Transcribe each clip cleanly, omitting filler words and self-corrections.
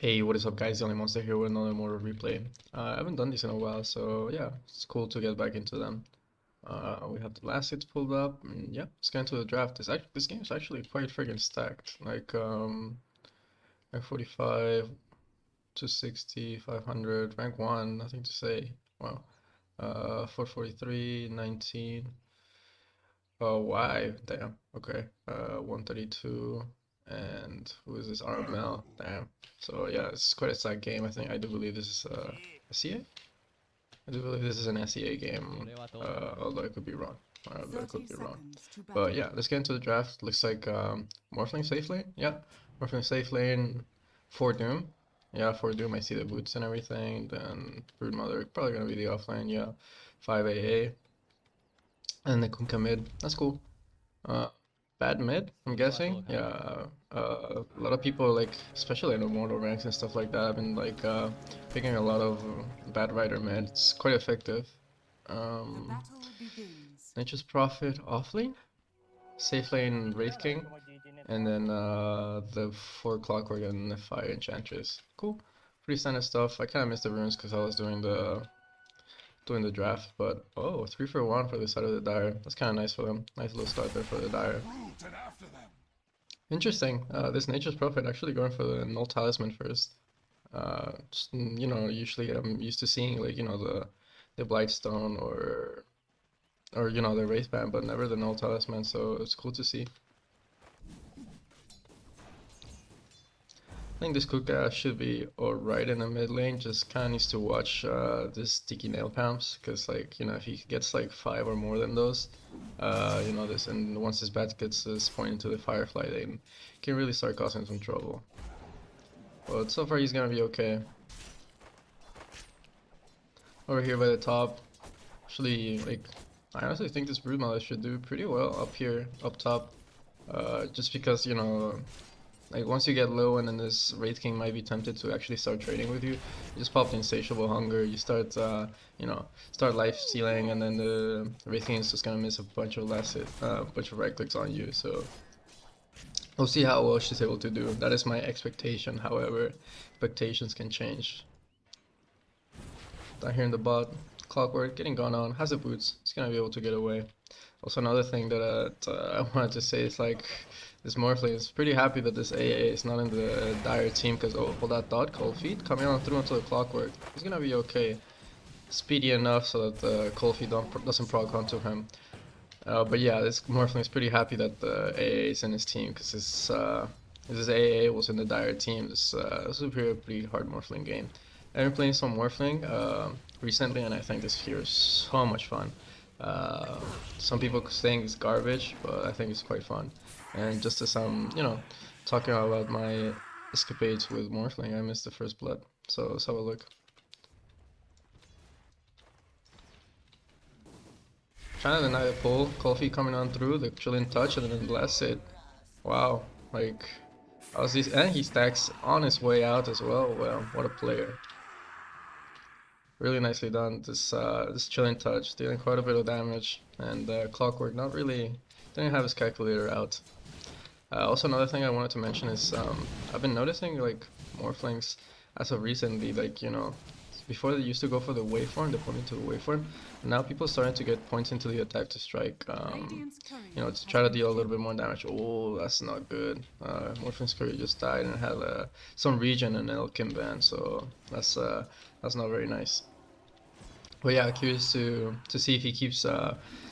Hey, what is up guys? The only monster here with another Immortal replay. I haven't done this in a while, so yeah, it's cool to get back into them. We have the last hits pulled up, and yeah, let's get into the draft. This game is actually quite friggin' stacked. Rank 45, 260, 500, rank 1, nothing to say. Wow. 443, 19. Oh, why? Damn. Okay. 132. And who is this? Armel. Damn. So yeah, it's quite a sad game. I do believe this is SEA? I do believe this is an SEA game. Although I could be wrong. Although I could be wrong. But yeah, let's get into the draft. Looks like Morphling safe lane. Yeah. Morphling safe lane for Doom. Yeah, for Doom I see the boots and everything. Then Broodmother probably gonna be the offlane, yeah. 5 AA. And the Kunkka mid. That's cool. Uh, Bad mid, I'm guessing. Yeah, a lot of people like, especially in the Immortal ranks and stuff like that, have been like picking a lot of bad rider mid. It's quite effective. Um, Nature's Prophet offlane, safe lane Wraith King, and then the 4 Clockwork and the Fire Enchantress. Cool, pretty standard stuff. I kind of missed the runes because I was doing the draft, but oh, 3 for 1 for the side of the Dire. That's kind of nice for them. Nice little start there for the Dire. Interesting. This Nature's Prophet actually going for the Null Talisman first. Just, usually I'm used to seeing like the Blightstone or the Wraithband, but never the Null Talisman. So it's cool to see. I think this Kuka should be alright in the mid lane, just kinda needs to watch this sticky nail pumps, because if he gets like 5 or more than those, and once his bat gets this point into the Firefly, then can really start causing some trouble. But so far he's gonna be okay. Over here by the top, actually, I honestly think this Broodmother should do pretty well up here, up top, just because, like once you get low and then this Wraith King might be tempted to actually start trading with you, you just pop the Insatiable Hunger, you start start life stealing, and then the Wraith King is just gonna miss a bunch of bunch of right clicks on you. So we'll see how well she's able to do. That is my expectation. However, expectations can change. Down here in the bot, Clockwork getting gone on, has the boots, he's gonna be able to get away. Also another thing that I wanted to say is like this Morphling is pretty happy that this AA is not in the Dire team because oh, that dot cold feet coming on through into the Clockwork. He's gonna be okay, speedy enough so that the cold feet doesn't proc onto him. But yeah, this Morphling is pretty happy that the AA is in his team because this AA was in the Dire team. This was a pretty hard Morphling game. I've been playing some Morphling recently, and I think this here is so much fun. Some people think it's garbage, but I think it's quite fun. And just as I'm, talking about my escapades with Morphling, I missed the first blood. So let's have a look. Trying to deny the pull, Coffee coming on through, the chilling touch, and then the last hit. Wow, like, and he stacks on his way out as well. Well, what a player. Really nicely done. This chilling touch, dealing quite a bit of damage, and Clockwork not really didn't have his calculator out. Also, another thing I wanted to mention is I've been noticing like Morphlings as of recently, before they used to go for the waveform, the point into the waveform, and now people are starting to get points into the attack to strike, to try to deal a little bit more damage. Oh, that's not good. Morphling's Courier just died and had some regen and Elkin ban, so that's not very nice. But yeah, curious to see if he keeps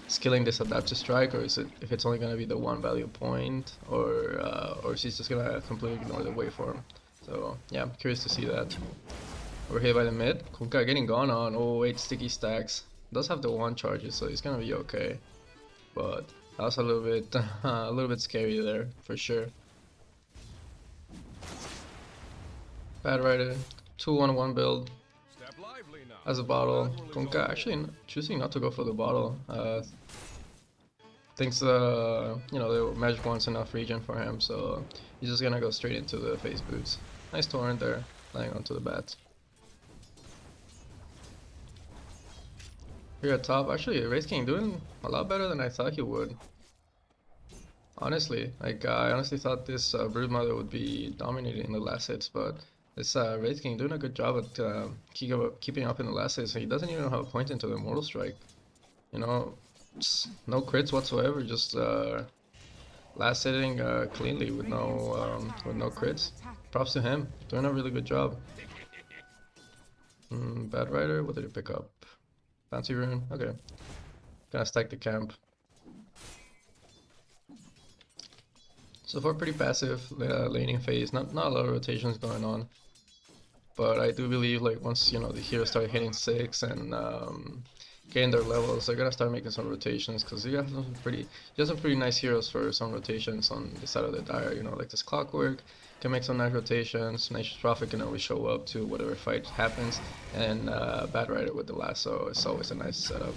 skilling this adapt to strike, or if it's only gonna be the 1 value point, or is he just gonna completely ignore the waveform. So yeah, I'm curious to see that. Over here by the mid, Kunkka getting gone on. Oh, 8 sticky stacks. Does have the 1 charges, so he's gonna be okay. But that was a little bit a little bit scary there for sure. Bad rider, 2-1-1 build. As a bottle, Kunkka actually choosing not to go for the bottle. Thinks the magic one's enough regen for him, so he's just gonna go straight into the face boots. Nice torrent there, laying onto the bat. Here at top, actually, Wraith King doing a lot better than I thought he would. Honestly, I honestly thought this Broodmother would be dominating in the last hits, but This Wraith King doing a good job at keeping up in the last hit, so he doesn't even have a point into the Immortal Strike. You know, no crits whatsoever, just last hitting cleanly with no crits. Props to him, doing a really good job. Bad Rider, what did he pick up? Fancy Rune, okay. Gonna stack the camp. So far pretty passive laning phase, not a lot of rotations going on. But I do believe like once the heroes start hitting 6 and gain their levels, they're gonna start making some rotations because you have some pretty nice heroes for some rotations on the side of the dire. Like this Clockwork can make some nice rotations. Nature's Prophet can always show up to whatever fight happens, and Bad Rider with the lasso is always a nice setup.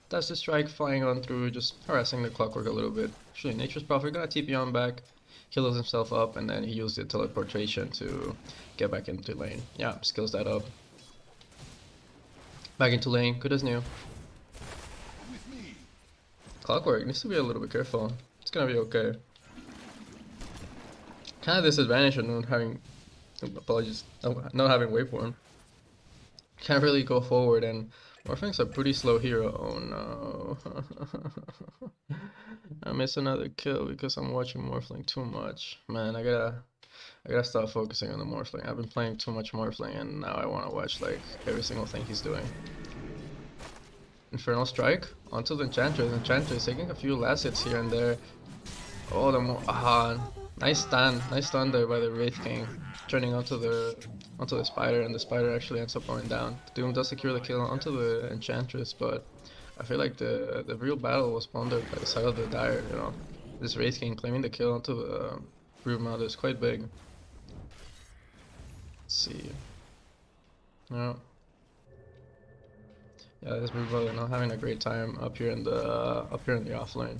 That's the strike flying on through, just harassing the Clockwork a little bit. Actually, Nature's Prophet gonna TP on back, heals himself up, and then he used the teleportation to get back into lane. Yeah, skills that up. Back into lane, good as new. Clockwork needs to be a little bit careful. It's gonna be okay. Kind of disadvantage of not having, apologies, not having waveform. Can't really go forward, and Morphling's a pretty slow hero. Oh no. I missed another kill because I'm watching Morphling too much. Man, I gotta stop focusing on the Morphling. I've been playing too much Morphling and now I wanna watch like every single thing he's doing. Infernal Strike onto the Enchantress. Enchantress taking a few last hits here and there. Oh, nice stun there by the Wraith King, turning onto the spider, and the spider actually ends up going down. Doom does secure the kill onto the Enchantress, but I feel like the real battle was pondered by the side of the dire. This Wraith King claiming the kill onto the Brood Mother is quite big. Let's see. No. Yeah, this Brood Mother not having a great time up here in the offlane.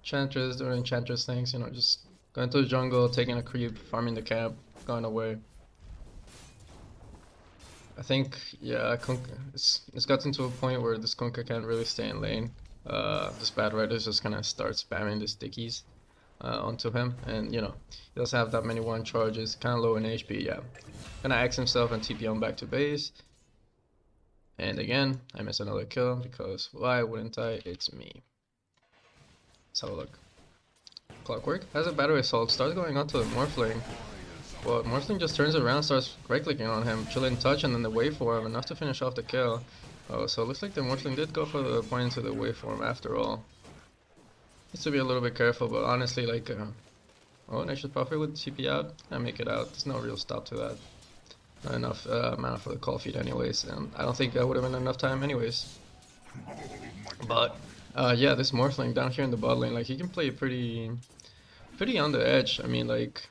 Enchantress doing Enchantress things, just going to the jungle, taking a creep, farming the camp, going away. I think, yeah, it's gotten to a point where this Kunkka can't really stay in lane. This Bad Rider is just gonna start spamming the stickies onto him, and he doesn't have that many one charges, kind of low in HP. Yeah, gonna axe himself and TP on back to base. And again, I miss another kill because why wouldn't I? It's me. Let's have a look. Clockwork has a battery assault, starts going onto the Morphling. But Morphling just turns around, starts right clicking on him, chilling touch, and then the waveform, enough to finish off the kill. Oh, so it looks like the Morphling did go for the point into the waveform after all. Needs to be a little bit careful, but honestly, like, oh, Nature's Prophet with TP out, I make it out. There's no real stop to that. Not enough mana for the call feed anyways, and I don't think that would have been enough time anyways. But yeah, this Morphling down here in the bot lane, like he can play pretty on the edge. I mean, like,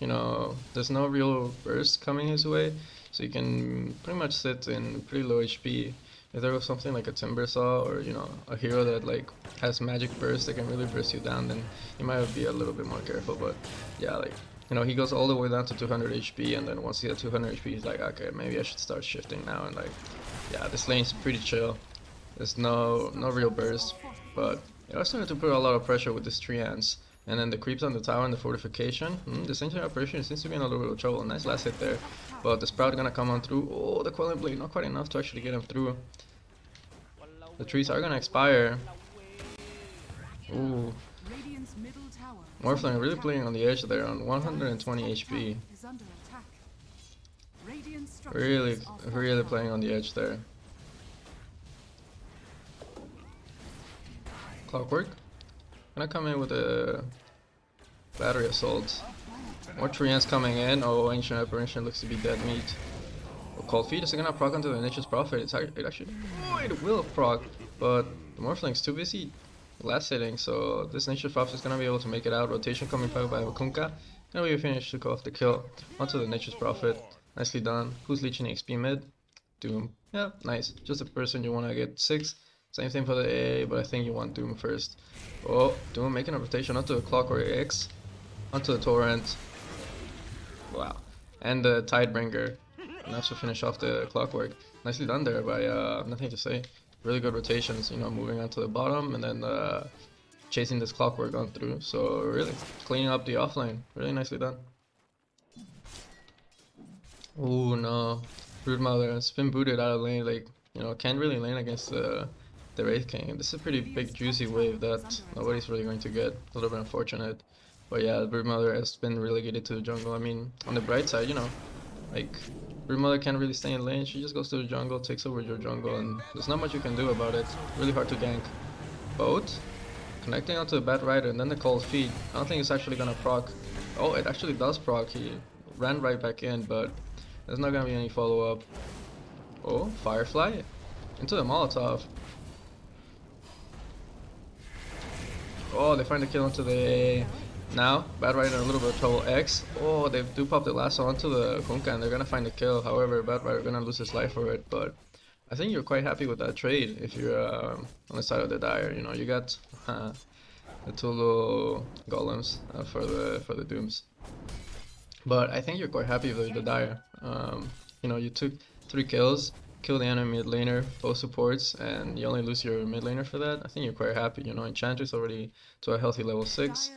there's no real burst coming his way, so you can pretty much sit in pretty low HP. If there was something like a Timbersaw or a hero that like has magic burst that can really burst you down, then you might be a little bit more careful. But yeah, like he goes all the way down to 200 HP, and then once he hits 200 HP, he's like, okay, maybe I should start shifting now. And like, yeah, this lane's pretty chill. There's no real burst, but I started to put a lot of pressure with this Tree Ants. And then the creeps on the tower and the fortification. This entire operation seems to be in a little bit of trouble. Nice last hit there. But the Sprout gonna come on through. Oh, the Quelling Blade, not quite enough to actually get him through. The trees are gonna expire. Ooh. Morphling really playing on the edge there on 120 HP. Really playing on the edge there. Clockwork. Gonna come in with a battery assault. More Tree Ants coming in. Oh, Ancient Apparition looks to be dead meat. Cold Feet is gonna proc onto the Nature's Prophet. It will proc, but the Morphling's too busy last hitting, so this Nature's Prophet is gonna be able to make it out. Rotation coming back by Kunkka. Gonna be finished to go off the kill. Onto the Nature's Prophet. Nicely done. Who's leeching XP mid? Doom. Yeah, nice. Just a person you wanna get 6. Same thing for the A, but I think you want Doom first. Oh, Doom making a rotation onto the Clockwork X, onto the Torrent. Wow. And the Tidebringer. Enough to finish off the Clockwork. Nicely done there by, nothing to say. really good rotations, you know, moving onto the bottom and then chasing this clockwork on through. So really cleaning up the offlane, really nicely done. Oh no, Broodmother has been booted out of lane. Like, you know, can't really lane against the Wraith King. This is a pretty big juicy wave that nobody's really going to get. A little bit unfortunate, but yeah, Broodmother has been relegated to the jungle. I mean, on the bright side, you know, like Broodmother can't really stay in lane. She just goes to the jungle, takes over your jungle, and there's not much you can do about it. Really hard to gank. Boat connecting onto the Bat Rider and then the cold feet. I don't think it's actually gonna proc. Oh, it actually does proc. He ran right back in, but there's not gonna be any follow-up. Oh, Firefly into the Molotov. Oh, they find the kill into the now. Bad Rider in a little bit of trouble. X. Oh, they do pop the lasso onto the Kunkka and they're gonna find the kill. However, Bad Rider gonna lose his life for it. But I think you're quite happy with that trade if you're on the side of the Dire. You know, you got the two little golems for the Dooms. But I think you're quite happy with the Dire. You know, you took 3 kills, killed the enemy mid laner, both supports, and you only lose your mid laner for that. I think you're quite happy. You know, Enchantress already to a healthy level 6.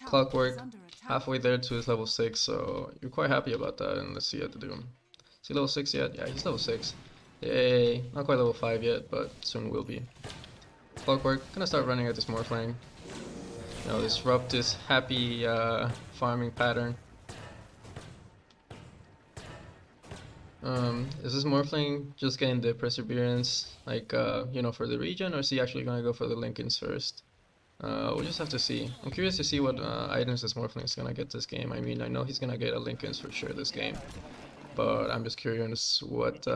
Clockwork halfway there to his level 6, so you're quite happy about that. And let's see at the Doom. Is he level 6 yet? Yeah, he's level 6. Yay, not quite level 5 yet, but soon will be. Clockwork, gonna start running at this Morphling. You know, disrupt this happy farming pattern. Is this Morphling just getting the Perseverance, like, you know, for the region, or is he actually gonna go for the Linken's first? We'll just have to see. I'm curious to see what items this Morphling is gonna get this game. I mean, I know he's gonna get a Linken's for sure this game, but I'm just curious what,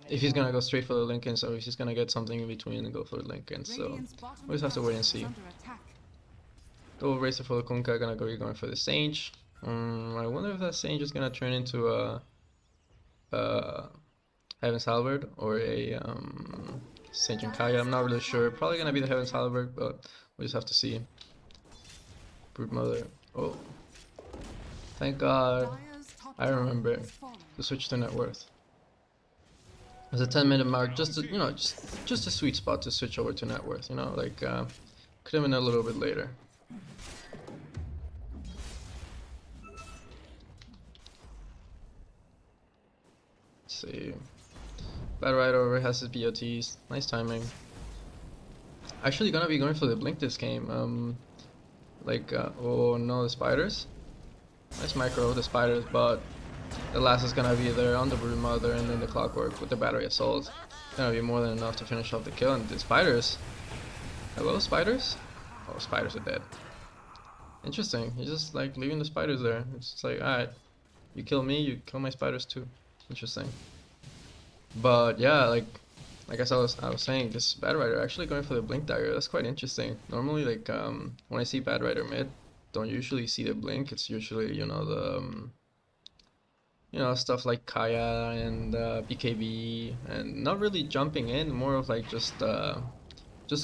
if he's gonna go straight for the Linken's or if he's gonna get something in between and go for the Linken's, so we'll just have to wait and see. Double Racer for the Kunkka, gonna go going for the Sage. I wonder if that Sage is gonna turn into a Heaven's Halberd or a Sage and Kaya. I'm not really sure. Probably gonna be the Heaven's Halberd, but we'll just have to see. Broodmother. Oh, thank God. I remember to switch to net worth. It's a 10-minute mark, just to, you know, just a sweet spot to switch over to net worth. You know, like could have been a little bit later. Let's see. Bad Rider over has his BOTs. Nice timing. Actually gonna be going for the blink this game. Oh no, the spiders. Nice micro of the spiders, but the last is gonna be there on the Broodmother and then the Clockwork with the battery assault. Gonna be more than enough to finish off the kill. And the spiders. Hello, spiders? Oh, spiders are dead. Interesting. He's just like leaving the spiders there. It's just like, alright, you kill me, you kill my spiders too. Interesting. But yeah, like I was saying, this Bad Rider actually going for the Blink Dagger. That's quite interesting. Normally, like when I see Bad Rider mid, don't usually see the blink. It's usually, you know, the you know, stuff like Kaya and BKB, and not really jumping in. More of like just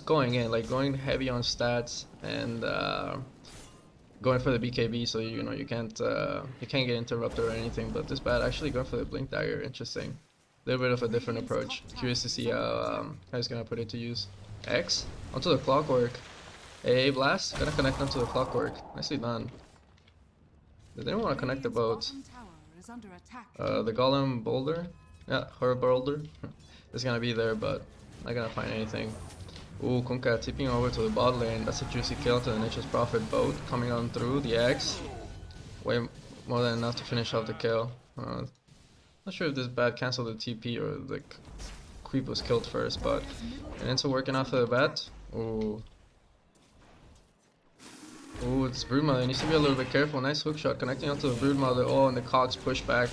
going in, like going heavy on stats and going for the BKB. So you know you can't get interrupted or anything. But this Bad actually going for the Blink Dagger. Interesting. A little bit of a different approach. Curious to see how he's gonna put it to use. X onto the Clockwork. A Blast gonna connect onto the Clockwork. Nicely done. They didn't want to connect the boat. The Golem Boulder, yeah, her Boulder is gonna be there, but not gonna find anything. Ooh, Kunkka tipping over to the bot lane. That's a juicy kill to the Nature's Prophet boat coming on through the X. Way more than enough to finish off the kill. Not sure if this Bad canceled the TP or the creep was killed first, but it's working off of the bat. Ooh. Ooh, it's Broodmother. Needs to be a little bit careful. Nice hookshot connecting onto the Broodmother. Oh, and the Cogs push back.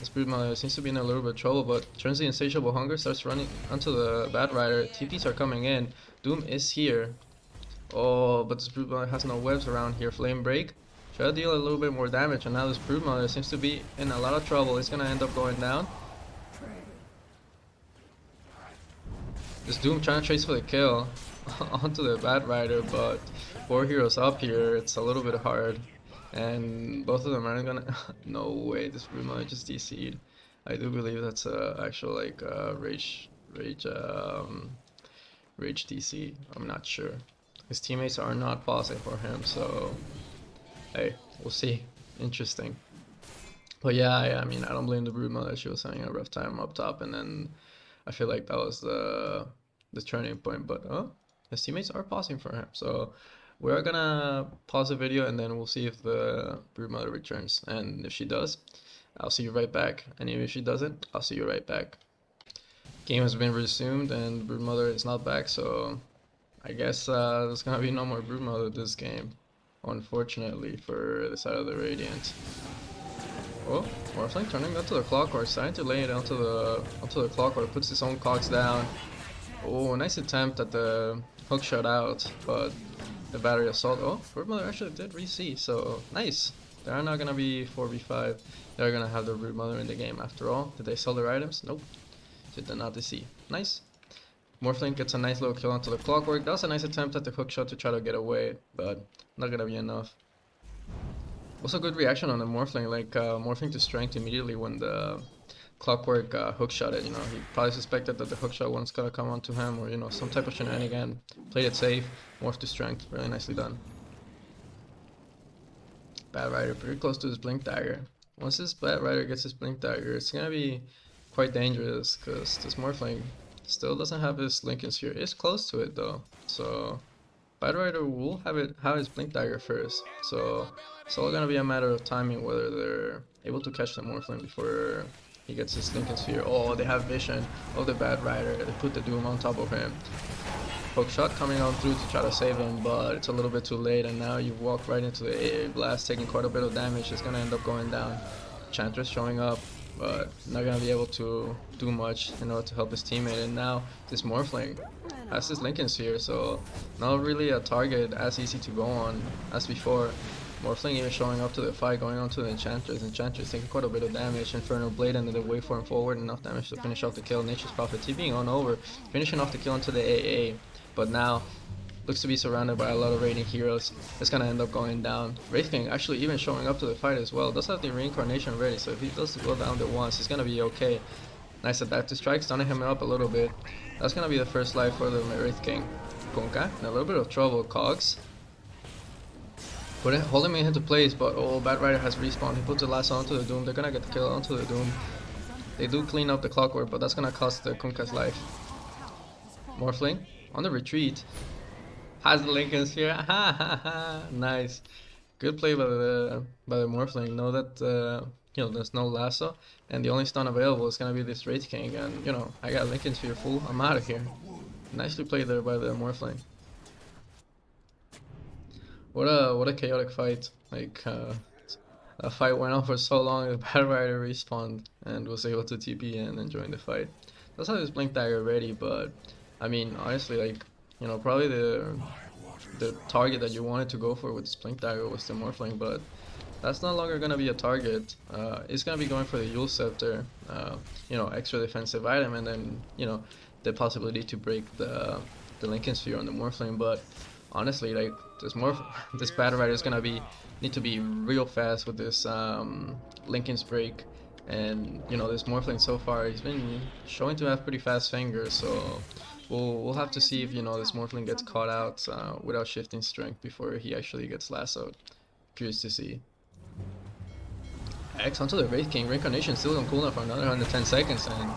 This Broodmother seems to be in a little bit of trouble, but turns the Insatiable Hunger, starts running onto the Bat Rider. TPs are coming in. Doom is here. Oh, but this Broodmother has no webs around here. Flame Break. Try to deal a little bit more damage, and now this Broodmother seems to be in a lot of trouble. It's gonna end up going down. This Doom trying to chase for the kill onto the Bat Rider, but 4 heroes up here, it's a little bit hard. And both of them aren't gonna... No way, this Broodmother just DC'd. I do believe that's a actual like Rage, Rage DC. I'm not sure. His teammates are not pausing for him, so hey, we'll see. Interesting. But yeah, I mean, I don't blame the Brood Mother. She was having a rough time up top, and then I feel like that was the turning point. But his teammates are pausing for him, so we're gonna pause the video, and then we'll see if the Brood Mother returns. And if she does, I'll see you right back. And if she doesn't, I'll see you right back. Game has been resumed, and the Brood Mother is not back, so I guess there's gonna be no more Brood Mother this game, unfortunately, for the side of the Radiant. Oh, Morphling turning that to the Clockwork, starting to lay it onto the Clockwork, puts his own cogs down. Oh, nice attempt at the hook shot out, but the battery assault. Oh, Brood Mother actually did re-C, so nice. They're not gonna be 4v5. They're gonna have the Brood Mother in the game after all. Did they sell their items? Nope. They did not DC. Nice. Morphling gets a nice little kill onto the Clockwork. That was a nice attempt at the hook shot to try to get away, but not gonna be enough. Also good reaction on the Morphling, like morphing to strength immediately when the Clockwork hook shot it. You know, he probably suspected that the hook shot was gonna come onto him, or you know, some type of shenanigan. Played it safe, morphed to strength. Really nicely done. Bad Rider pretty close to his Blink Dagger. Once this Bad Rider gets his Blink Dagger, it's gonna be quite dangerous because this Morphling still doesn't have his Lincoln Sphere. It's close to it though, so Bad Rider will have his Blink Dagger first. So it's all gonna be a matter of timing whether they're able to catch the Morphling before he gets his Lincoln Sphere. Oh, they have vision of the Bad Rider. They put the Doom on top of him. Hook shot coming on through to try to save him, but it's a little bit too late, and now you walk right into the AA blast, taking quite a bit of damage. It's gonna end up going down. Chantress showing up, but not gonna be able to do much in order to help his teammate. And now this Morphling has his Lincoln Sphere, so not really a target as easy to go on as before. Morphling even showing up to the fight, going on to the Enchantress. Enchantress taking quite a bit of damage. Infernal Blade ended the way for him forward, enough damage to finish off the kill. Nature's Prophet TPing on over, finishing off the kill into the AA. But now looks to be surrounded by a lot of Radiant heroes. It's gonna end up going down. Wraith King actually even showing up to the fight as well. Does have the reincarnation ready, so if he does go down there once, he's gonna be okay. Nice adaptive strike, stunning him up a little bit. That's gonna be the first life for the Wraith King. Kunkka in a little bit of trouble. Cogs holding me into place, but oh, Bad Rider has respawned. He puts the last onto the Doom. They're gonna get the kill onto the Doom. They do clean up the Clockwork, but that's gonna cost the Kunkka's life. Morphling on the retreat. Has the Lincoln Sphere. Ha ha ha. Nice. Good play by the Morphling. Know that you know, there's no lasso, and the only stun available is gonna be this Wraith King, and you know, I got Lincoln Sphere full. I'm out of here. Nicely played there by the Morphling. What a chaotic fight. Like that fight went on for so long. The Bad Rider respawned and was able to TP in and join the fight. Does have his Blink Dagger ready, but I mean, honestly, like, you know, probably the target that you wanted to go for with this Blink Dagger was the Morphling, but that's no longer gonna be a target. It's gonna be going for the Yule Scepter, you know, extra defensive item, and then, you know, the possibility to break the Lincoln Sphere on the Morphling. But honestly, like, this Bad Rider is gonna need to be real fast with this Lincoln's break. And you know, this Morphling so far, he's been showing to have pretty fast fingers, so we'll have to see if, you know, this Morphling gets caught out without shifting strength before he actually gets lassoed. Curious to see. X onto the Wraith King. Reincarnation still on cooldown for another 110 seconds, and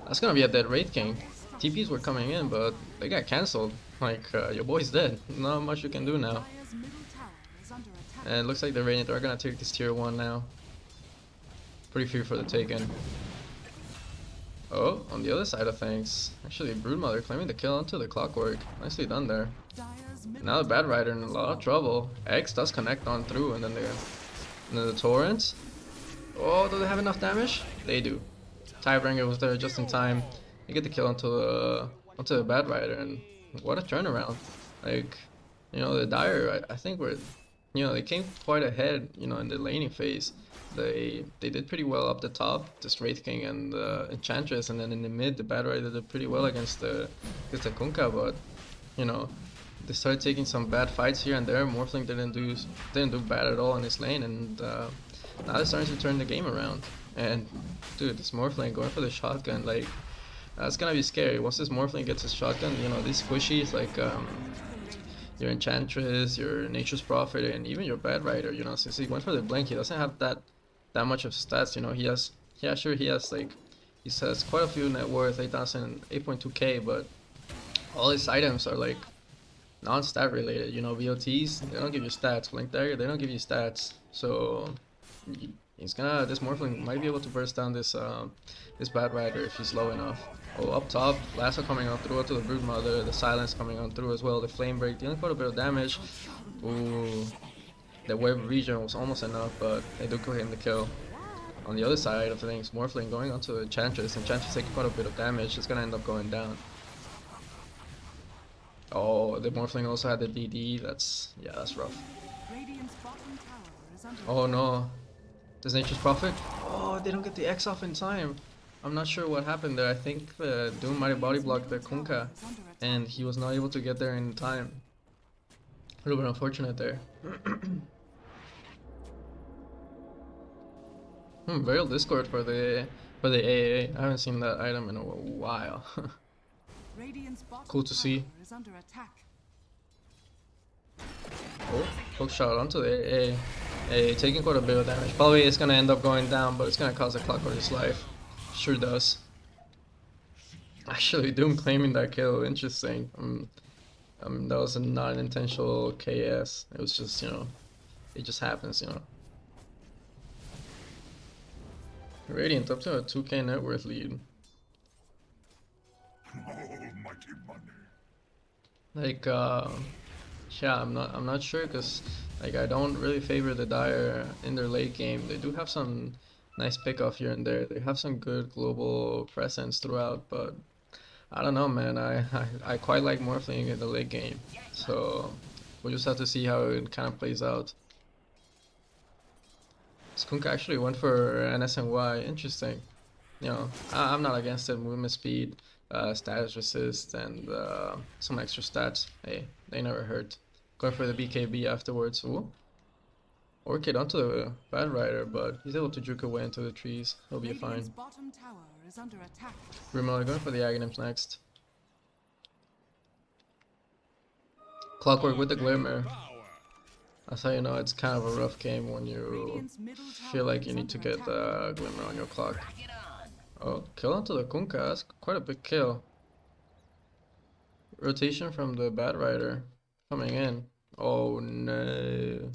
that's gonna be a dead Wraith King. TPs were coming in, but they got cancelled. Like, your boy's dead. Not much you can do now. And it looks like the Radiant are gonna take this tier 1 now. Pretty fear for the taken. Oh, on the other side of things, actually Brood Mother claiming the kill onto the Clockwork. Nicely done there. Now the Bad Rider in a lot of trouble. X does connect on through, and then the Torrent. Oh, do they have enough damage? They do. Tidebringer was there just in time. They get the kill onto the Bad Rider, and what a turnaround. Like, you know, the Dire, I think were, you know, they came quite ahead, you know, in the laning phase. They did pretty well up the top, the Wraith King and the Enchantress, and then in the mid, the Bad Rider did pretty well against the Kunkka, but you know, they started taking some bad fights here and there. Morphling didn't do bad at all in his lane, and now they're starting to turn the game around. And dude, this Morphling going for the shotgun, like, That's gonna be scary. Once this Morphling gets his shotgun, you know, these squishies like your Enchantress, your Nature's Prophet, and even your Bad Rider, you know, since he went for the blink, he doesn't have that much of stats, you know. He has, yeah, sure, he has like, he says quite a few net worth, 8,000, 8.2k, but all his items are like non-stat related, you know. VOTs, they don't give you stats. Blink Dagger, they don't give you stats. So he's gonna, this Morphling might be able to burst down this this Bad Rider if he's low enough. Oh, up top, Lasso coming on through to the Brood Mother, the Silence coming on through as well, the Flame Break, dealing quite a bit of damage. Ooh, the web region was almost enough, but they do go ahead and the kill. On the other side of things, Morphling going onto the Enchantress, Enchantress taking quite a bit of damage, it's gonna end up going down. Oh, the Morphling also had the DD, that's, yeah, that's rough. Oh no, does Nature's Prophet? Oh, they don't get the X off in time. I'm not sure what happened there. I think the Doom might have body blocked the Kunkka, and he was not able to get there in time. A little bit unfortunate there. Veil Discord for the AA. I haven't seen that item in a while. Cool to see. Oh, hook shot onto the AA. AA taking quite a bit of damage. Probably it's gonna end up going down, but it's gonna cost a Clockwork his life. Sure does. Actually, Doom claiming that kill, interesting. That was not an intentional KS. It was just, you know, it just happens, you know. Radiant up to a 2k net worth lead. Like, yeah, I'm not sure, cause like I don't really favor the Dire in their late game. They do have some nice pickoff here and there. They have some good global presence throughout, but I don't know, man. I quite like Morphling in the late game, so we'll just have to see how it kind of plays out. Skunk actually went for NSNY. Interesting. You know, I'm not against it. Movement speed, status resist, and some extra stats. Hey, they never hurt. Going for the BKB afterwards. Ooh. Orchid onto the Bad Rider, but he's able to juke away into the trees. He'll be fine. Armel going for the Aghanims next. Clockwork with the Glimmer. That's how you know it's kind of a rough game, when you feel like you need to get the Glimmer on your clock. Oh, kill onto the Kunkka. That's quite a big kill. Rotation from the Bad Rider coming in. Oh no.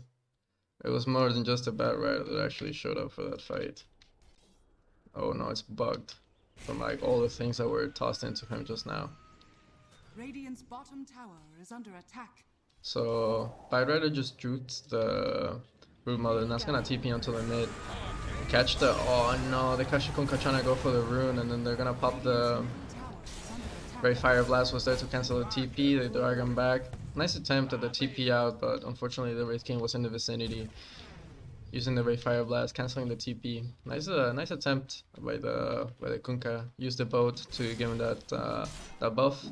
It was more than just a Bad Rider that actually showed up for that fight. Oh no, it's bugged from like all the things that were tossed into him just now. Radiant's bottom tower is under attack. So Bad Rider just juked the Brood Mother, and that's gonna TP onto the mid. Catch the, oh no, they catch the Kunkka trying to go for the rune, and then they're gonna pop the Ray Fire Blast was there to cancel the TP. They drag him back. Nice attempt at the TP out, but unfortunately the Wraith King was in the vicinity. Using the Ray Fire Blast, canceling the TP. Nice attempt by the Kunkka. Used the boat to give him that buff.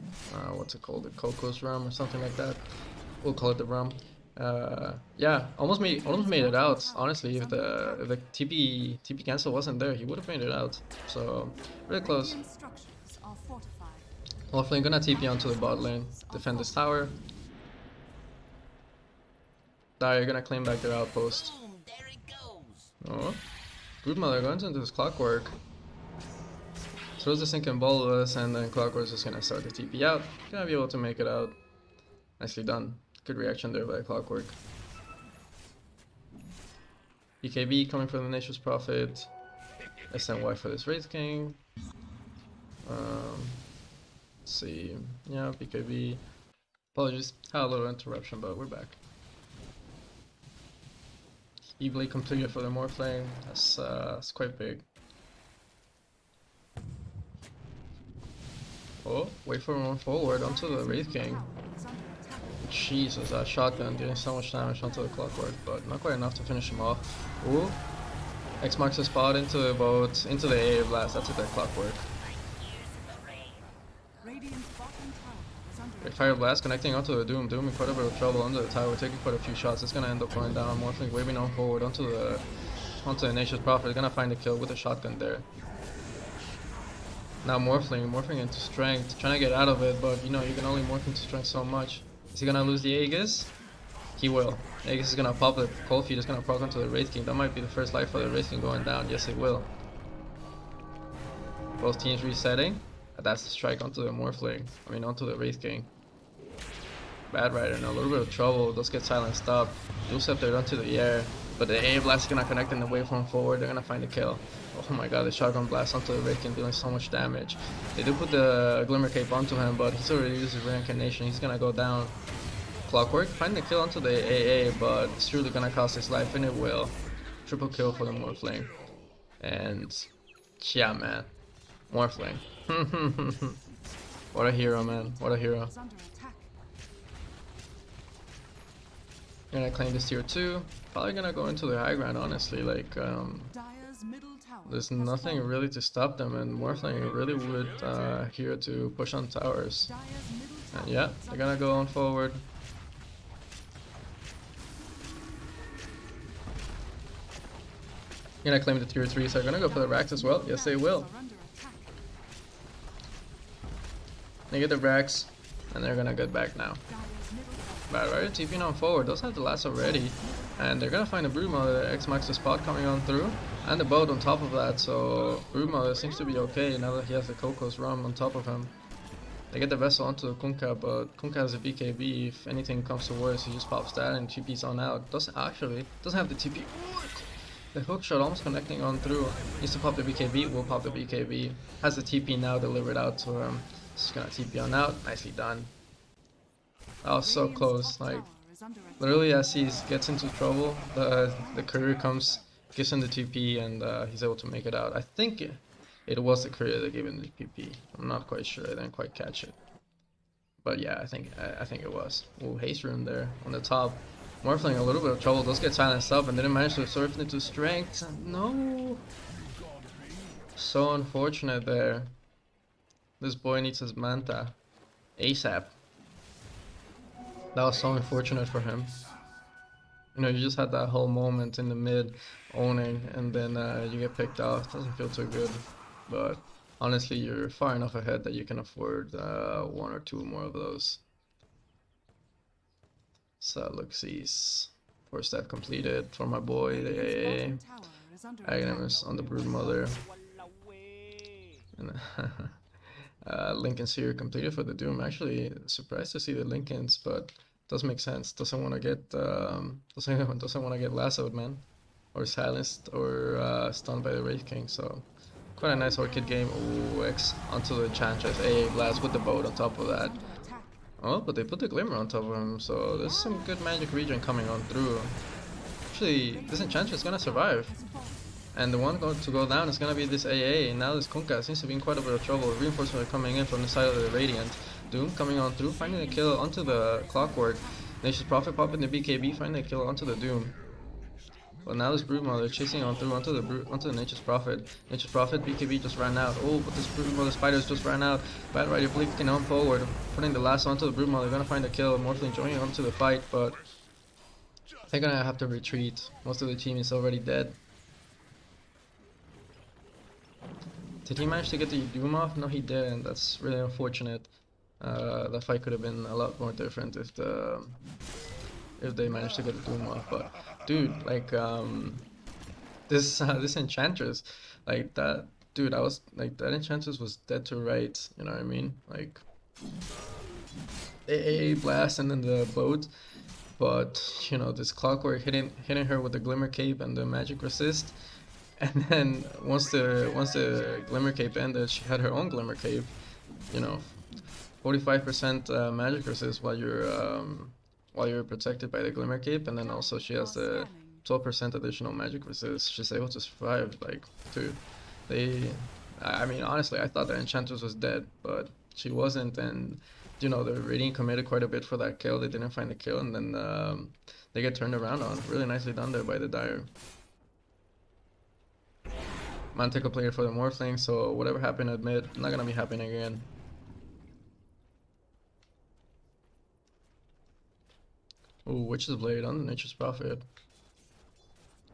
What's it called? The Coco's Rum or something like that. We'll call it the rum. Yeah, almost made it out. Honestly, if the TP cancel wasn't there, he would have made it out. So really close. Hopefully, gonna TP onto the bot lane, defend this tower. Dire gonna claim back their outpost. Oh, Brood Mother going into this Clockwork. Throws the sinking bolus, and then Clockwork's just gonna start the TP out. Gonna be able to make it out. Nicely done. Good reaction there by Clockwork. BKB coming from the Nature's Prophet. SNY for this Wraith King. Let's see. Yeah, BKB. Apologies. Had a little interruption, but we're back. Evilly completed for the Morphling. That's quite big. Oh, wait for one forward onto the Wraith King. Jesus, that shotgun doing so much damage onto the Clockwork, but not quite enough to finish him off. Ooh. X marks the spot into the boat, into the AA blast. That's it, that Clockwork. Great Fire Blast connecting onto the Doom. Doom in quite a bit of trouble under the tower, taking quite a few shots. It's gonna end up going down. Morphling waving on forward onto the Nature's Prophet. Gonna find the kill with a shotgun there. Now morphing into strength, trying to get out of it, but you know, you can only morph into strength so much. Is he gonna lose the Aegis? He will. Aegis is gonna pop, the Cold Feet is gonna proc onto the Wraith King. That might be the first life for the Wraith King going down. Yes, it will. Both teams resetting. That's the strike onto the Morphling. I mean, onto the Wraith King. Bad Rider in a little bit of trouble. Those get silenced up. Dual Scepter onto the air. But the A Blast is gonna connect in the waveform forward. They're gonna find the kill. Oh my god, the Shotgun Blast onto the Wraith King dealing so much damage. They do put the Glimmer Cape onto him, but he's already used his Reincarnation. He's gonna go down. Clockwork, find the kill onto the AA, but it's truly gonna cost his life, and it will. Triple kill for the Morphling. And yeah, man. Morphling. What a hero, man. What a hero. Is under attack. Gonna claim this tier 2. Probably gonna go into the high ground, honestly. Like, Dire's middle tower there's has nothing fallen. really to stop them, and Morphling really would here to push on towers. Dire's middle tower And yeah, is they're under gonna go on forward. Gonna claim the tier 3, so they're gonna go for the racks as well. Yes, they will. are under attack. They get the racks, and they're gonna get back now. Dire's middle tower. Bad Rider TPing on forward. Those have the last already, and they're gonna find a Broodmother. X-Max the spot coming on through, and the boat on top of that. So Broodmother seems to be okay now that he has the Coco's Rum on top of him. They get the vessel onto the Kunkka, but Kunkka has a BKB. If anything comes to worse, he just pops that and TP's on out. Doesn't have the TP. The hook shot almost connecting on through. Needs to pop the BKB. Will pop the BKB. Has the TP now delivered out to him. Just gonna TP on out. Nicely done. That was so Radiant's close. top Like tower is under attack. literally, as he gets into trouble, the courier comes, gives him the TP, and he's able to make it out. I think it was the courier that gave him the TP. I'm not quite sure. I didn't quite catch it. But yeah, I think it was. Ooh, haste rune there on the top. Morphling a little bit of trouble. Does get silenced up and didn't manage to surf into strength. No. So unfortunate there. This boy needs his Manta ASAP. That was so unfortunate for him. You know, you just had that whole moment in the mid owning, and then you get picked off. Doesn't feel too good. But honestly, you're far enough ahead that you can afford one or two more of those. So look-sees. First step completed for my boy, the AA. Radiant's bottom tower is under attack. Aghanim on the Broodmother. And Lincoln's here completed for the Doom. Actually, surprised to see the Lincolns, but does make sense. Doesn't want to get doesn't want to get lassoed, man, or silenced or stunned by the Wraith King. So quite a nice Orchid game. Ooh, X onto the Enchantress. AA blast with the boat on top of that. Under attack. Oh, but they put the Glimmer on top of him, so there's some good magic regen coming on through. Actually, this Enchantress is gonna survive. Has fallen. And the one going to go down is gonna be this AA, and now this Kunkka seems to be in quite a bit of trouble. Reinforcements are coming in from the side of the Radiant. Doom coming on through, finding a kill onto the Clockwork. Nature's Prophet popping the BKB, finding a kill onto the Doom. But now this Broodmother chasing on through onto the Nature's Prophet. Nature's Prophet BKB just ran out. Oh, but this Broodmother Spiders just ran out. Bad Rider blinking on forward, putting the last onto the Broodmother. Gonna find a kill. Morphling joining onto the fight, but they're gonna have to retreat. Most of the team is already dead. Did he manage to get the Doom off? No, he didn't. That's really unfortunate. That fight could have been a lot more different if they managed to get the Doom off. But dude, like this Enchantress, like that dude, I was like that Enchantress was dead to rights. You know what I mean? Like AA blast and then the boat. But you know, this Clockwork hitting her with the Glimmer Cape and the Magic Resist. And then once the Glimmer Cape ended, she had her own Glimmer Cape. You know, 45% magic resist while you're protected by the Glimmer Cape, and then also she has the 12% additional magic resist. She's able to survive. Like, dude, I mean, honestly, I thought that Enchantress was dead, but she wasn't, and you know, the Radiant committed quite a bit for that kill. They didn't find the kill, and then they get turned around on. Really nicely done there by the Dire. Mantico player for the Morphling, so whatever happened at mid, not gonna be happening again. Ooh, Witch's Blade on the Nature's Prophet.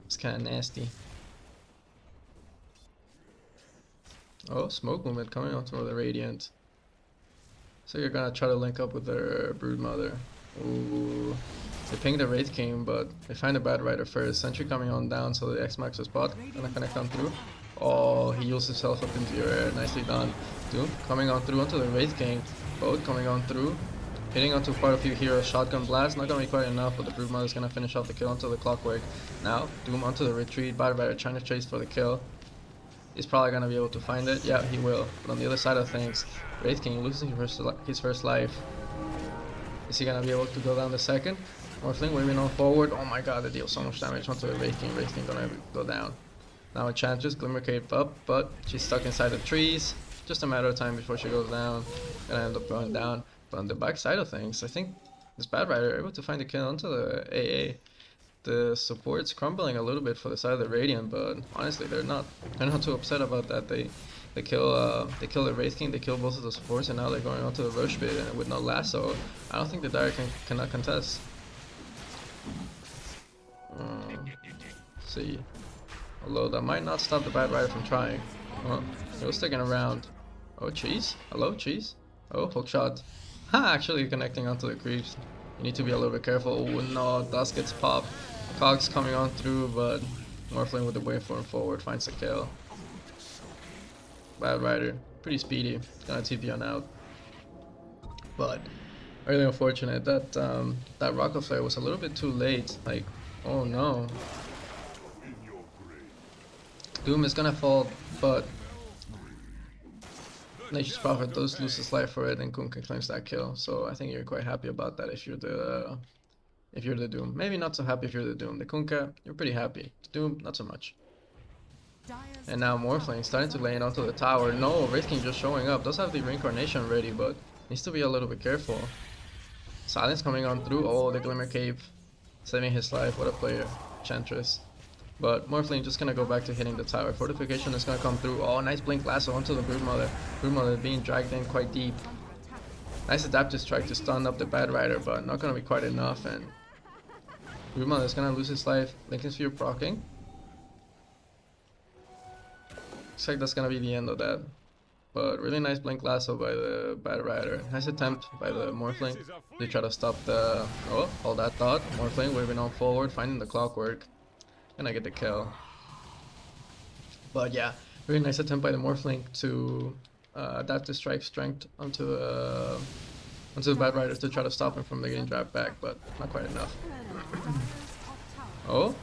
It's kinda nasty. Oh, smoke movement coming onto the Radiant. So you're gonna try to link up with their Broodmother. Ooh. They ping the Wraith King, but they find a bad rider first. Sentry coming on down, so the X-Max is spot. Gonna connect on through. Oh, he heals himself up into your air. Nicely done. Doom coming on through onto the Wraith King. Both coming on through. Hitting onto quite a few heroes. Shotgun blast. Not gonna be quite enough, but the Broodmother is gonna finish off the kill onto the Clockwork. Now, Doom onto the retreat. Bad rider trying to chase for the kill. He's probably gonna be able to find it. Yeah, he will. But on the other side of things, Wraith King losing his first life. Is he gonna be able to go down the second? Morphling waving on forward. Oh my god, they deal so much damage onto the Wraith King. Wraith King gonna go down. Now Enchantress, Glimmer Cape up, but she's stuck inside the trees. Just a matter of time before she goes down. Gonna end up going down. But on the back side of things, I think this Bad Rider able to find the kill onto the AA. The support's crumbling a little bit for the side of the Radiant, but honestly they're not too upset about that. They kill the Wraith King, they kill both of the supports, and now they're going onto the rush bit, and with no lasso, I don't think the Dire cannot contest. See. Although that might not stop the Bad Rider from trying. Oh, he was sticking around. Oh, cheese? Hello, cheese? Oh, hook shot. Ha! Actually connecting onto the creeps. You need to be a little bit careful. Oh no, Dust gets popped. Cogs coming on through, but Morphling with the waveform forward finds the kill. Bad Rider, pretty speedy. Gonna TP on out. But really unfortunate that that Rocket Flare was a little bit too late. Like, oh no. Doom is gonna fall, but Nature's Prophet does lose his life for it, and Kunkka claims that kill. So I think you're quite happy about that if you're the Doom. Maybe not so happy if you're the Doom. The Kunkka, you're pretty happy. The Doom, not so much. And now Morphling starting to lay it onto the tower. No, Wraith King just showing up. Does have the reincarnation ready, but needs to be a little bit careful. Silence coming on through. Oh, the Glimmer Cape saving his life. What a player, Enchantress. But Morphling just gonna go back to hitting the tower. Fortification is gonna come through. Oh, nice blink lasso onto the Broodmother. Broodmother being dragged in quite deep. Nice adaptive strike to stun up the Bad Rider, but not gonna be quite enough. And Broodmother is gonna lose his life. Lincoln Sphere proccing. Looks like that's gonna be the end of that. But really nice blink lasso by the Bad Rider. Nice attempt by the Morphling. They try to stop the... Oh, all that thought. Morphling waving on forward, finding the Clockwork. Gonna get the kill. But yeah, very nice attempt by the Morphling to adapt the strike strength onto the Bad Riders to try to stop him from getting dragged back, but not quite enough. Oh,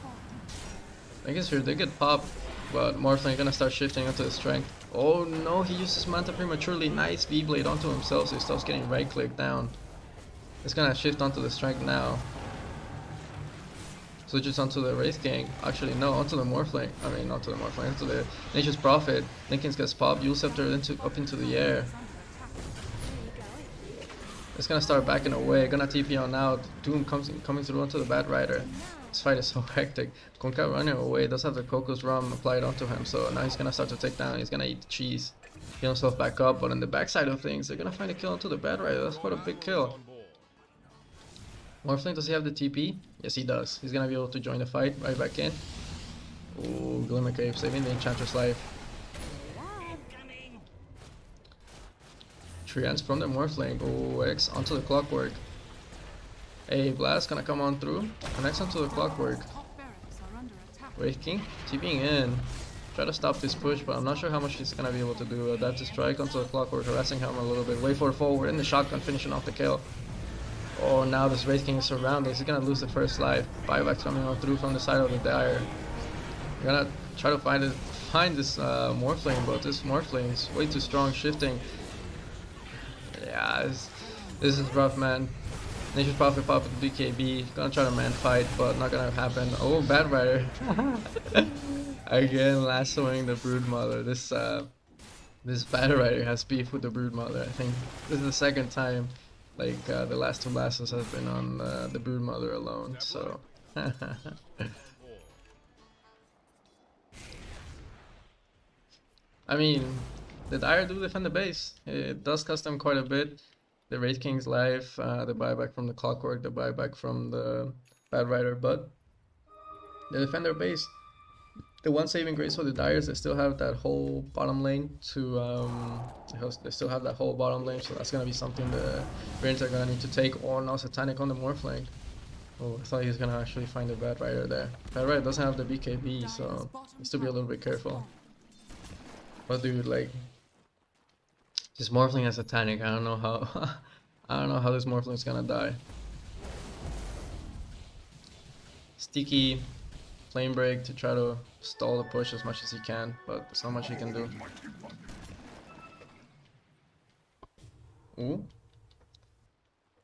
I guess here they get popped, but Morphling gonna start shifting onto the strength. Oh no, he uses Manta prematurely. Nice V-Blade onto himself, so he stops getting right-clicked down. It's gonna shift onto the strength now. Switches onto the Wraith King. Actually, no, onto the Morphling. I mean, not to the Morphling, onto the Nature's Prophet. Lincoln's gets popped. Yule Scepter up into the air. It's gonna start backing away. Gonna TP on out. Doom coming through onto the Bad Rider. This fight is so hectic. Kunkka running away. Does have the Coco's Rum applied onto him, so now he's gonna start to take down. He's gonna eat the cheese. Heal himself back up, but on the backside of things, they're gonna find a kill onto the Bad Rider. That's quite a big kill. Morphling, does he have the TP? Yes, he does. He's gonna be able to join the fight right back in. Ooh, Glimmer Cape saving the Enchantress life. Treants from the Morphling. Ooh, X onto the Clockwork. Hey, Blast gonna come on through. Connects onto the Clockwork. Wraith King TPing in. Try to stop this push, but I'm not sure how much he's gonna be able to do. Adapt to strike onto the Clockwork, harassing him a little bit. Wait for forward in the shotgun, finishing off the kill. Oh, now this Wraith King is surrounded. He's gonna lose the first life. Buybacks coming on through from the side of the Dire. We're gonna try to find this Morphling, but this Morphling is way too strong, shifting. Yeah, this is rough, man. Nature's Prophet pop with the BKB. Gonna try to man fight, but not gonna happen. Oh, Bad Rider. Again, lassoing the Broodmother. This Bad Rider has beef with the Broodmother. I think this is the second time. Like, the last two lassos have been on the Broodmother alone, so... I mean, the Dire do defend the base. It does cost them quite a bit. The Wraith King's life, the buyback from the Clockwork, the buyback from the Bad Rider, but they defend their base. the one saving grace for the Dyers, they still have that whole bottom lane to they still have that whole bottom lane, so that's gonna be something the Rangers are gonna need to take. Or now Satanic on the Morph lane. Oh, I thought he was gonna actually find a Bad Rider there. Bad Rider doesn't have the BKB, so needs to be a little bit careful. But dude, like this Morphling has Satanic. I don't know how I don't know how this Morphling is gonna die. Sticky flame break to try to stall the push as much as he can, but there's not much he can do. Ooh.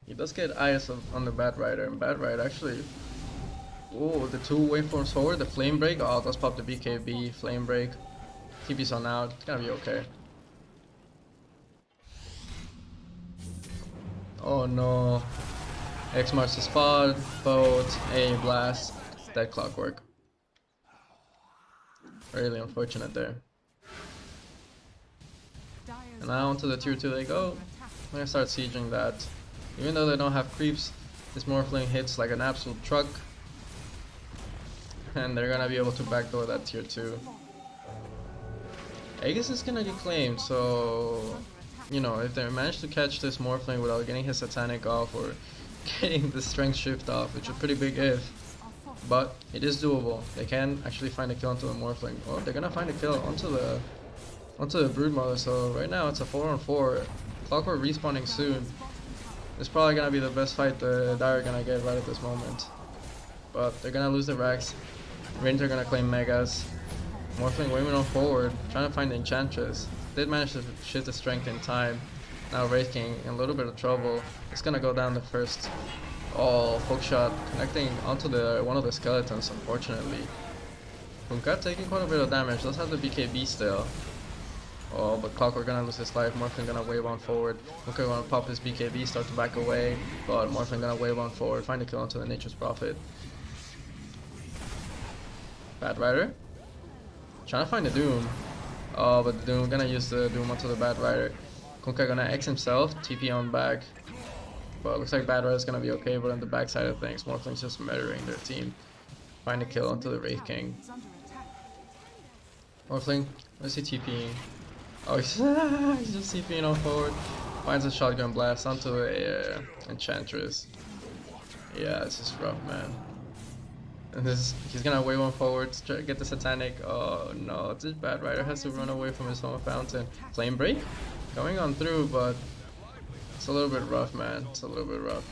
He does get eyes on the Bad Rider, and Bad Rider actually. Ooh, the two waveforms forward, the flame break. Oh, let's pop the BKB, flame break. TP's on out, it's gonna be okay. Oh no. X marks the spot, boat, A blast, dead clockwork. Really unfortunate there. And now onto the tier 2 they go. I'm gonna start sieging that. Even though they don't have creeps, this Morphling hits like an absolute truck. And they're gonna be able to backdoor that tier 2. Aegis is gonna get claimed, so you know, if they manage to catch this Morphling without getting his Satanic off or getting the strength shift off, which is a pretty big if, but it is doable. They can actually find a kill onto the Morphling. Oh, they're gonna find a kill onto the Broodmother, so right now it's a 4-on-4. Clockwork respawning soon. It's probably gonna be the best fight the Dire are gonna get right at this moment. But they're gonna lose the Rax. Rangers are gonna claim Megas. Morphling waving on forward, trying to find the Enchantress. Did manage to shift the strength in time. Now Wraith King in a little bit of trouble. It's gonna go down the first. Oh, hookshot connecting onto one of the skeletons, unfortunately. Kunkka taking quite a bit of damage, does have the BKB still. Oh, but Clockwork gonna lose his life, Morphling gonna wave on forward. Kunkka gonna pop his BKB, start to back away, but Morphling gonna wave on forward, find a kill onto the Nature's Prophet. Bad Rider. Trying to find the Doom. Oh, but the Doom gonna use the Doom onto the Bad Rider. Kunkka gonna X himself, TP on back. But looks like Bad Rider's gonna be okay, but on the backside of things, Morphling's just murdering their team. Find a kill onto the Wraith King. Morphling, where's he TPing? Oh, he's just TPing on forward. Finds a shotgun blast onto the Enchantress. Yeah, this is rough, man. And he's gonna wave on forward to try to get the Satanic. Oh no, this Bad Rider has to run away from his own fountain. Flame break? Going on through, but it's a little bit rough, man. It's a little bit rough.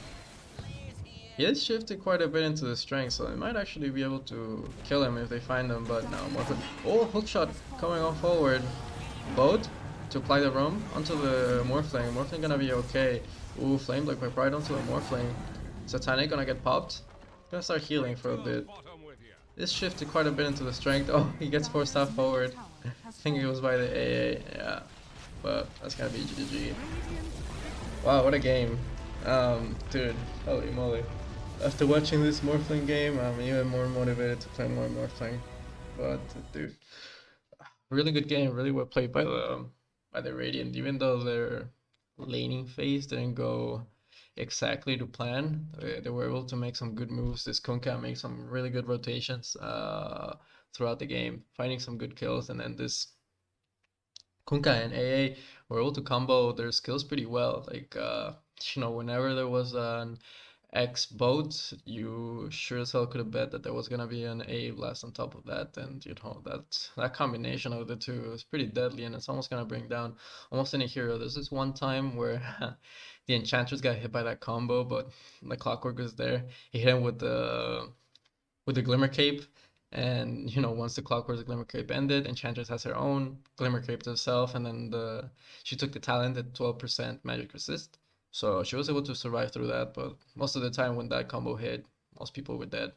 He has shifted quite a bit into the strength, so they might actually be able to kill him if they find him, but no. Oh, hookshot coming on forward. Boat to apply the roam onto the Morphling. Morphling gonna be okay. Ooh, Flame Black right onto the Morphling. Satanic gonna get popped. Gonna start healing for a bit. This shifted quite a bit into the strength. Oh, he gets forced out forward. I think it was by the AA, yeah. But that's gonna be GG. Wow, what a game. Dude, holy moly. After watching this Morphling game, I'm even more motivated to play more Morphling. But dude, really good game, really well played by the Radiant, even though their laning phase didn't go exactly to plan. They were able to make some good moves. This Kunkka made some really good rotations throughout the game, finding some good kills, and then this Kunkka and AA were able to combo their skills pretty well. Like you know, whenever there was an X boat, you sure as hell could have bet that there was gonna be an A blast on top of that, and you know that combination of the two is pretty deadly, and it's almost gonna bring down almost any hero. There's this one time where the Enchantress got hit by that combo, but the Clockwork was there. He hit him with the Glimmer Cape, and you know once the Clockwork's Glimmer Cape ended, Enchantress has her own Glimmer Cape to herself, and then she took the talent at 12% magic resist. So she was able to survive through that, but most of the time when that combo hit, most people were dead.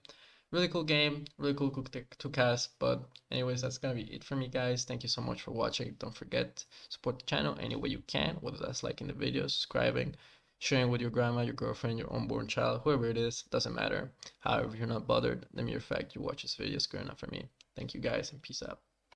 Really cool game, really cool to cast, but anyways, that's gonna be it for me, guys. Thank you so much for watching. Don't forget, support the channel any way you can, whether that's liking the video, subscribing, sharing with your grandma, your girlfriend, your unborn child, whoever it is, doesn't matter. However, you're not bothered, the mere fact you watch this video is good enough for me. Thank you guys, and peace out.